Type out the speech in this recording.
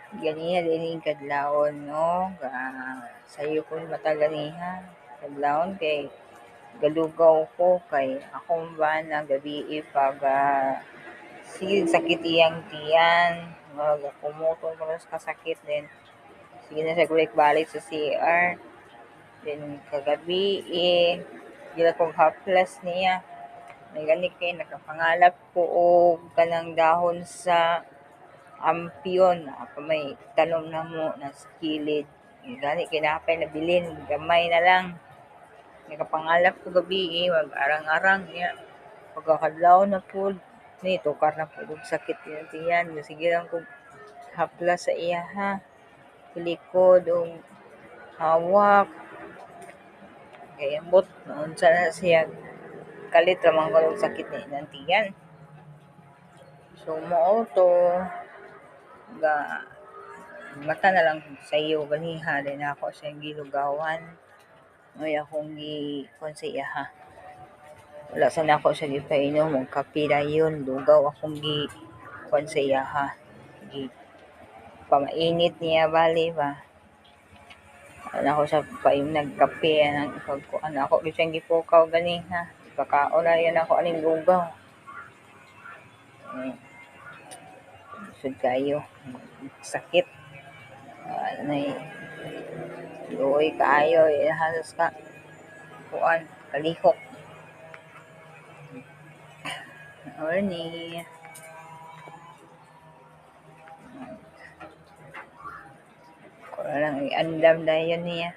Ganiya din kadlawon no, sayo ko mataganiha kadlawon kay galugaw ko kay akong bana gabii pag sige sakit iyang tiyan, kumutong ko na kasakit din. Sige na siya balik sa CR. Then kagabi gila kong haplas niya. Nagani kay nakapangalap ko og kanang dahon sa ampion may tanom na mo na sa kilid. Gani kay napay nabilin gamay na lang. Nakapangalap ko gabi mag-arang-arang niya. Pagkakadlaw na pud ni tukar na pud og sakit iyang tiyan. Sige lang kog haplas sa iya ha. Likod og hawak. Kay ambot naunsa na siya kalit ra man og sakit ni iyang tiyan. So mao to ga mata na lang sayo ganiha din ako siya gilugawan. May akong kuan sa iya ha. Wala sana ako siya gipainom og kape dayon, lugaw akong kuan sa iya ha. Pamainit niya bali ba. Wala ko siya nagkape pagkuan ako gyud siyang gipukaw ganiha. Pakaon na yan ako aning lugaw. Sud kayo sakit. Luoy kaayo halos ka kuan kalihok. Orni. Wala lang iandam dayon niya.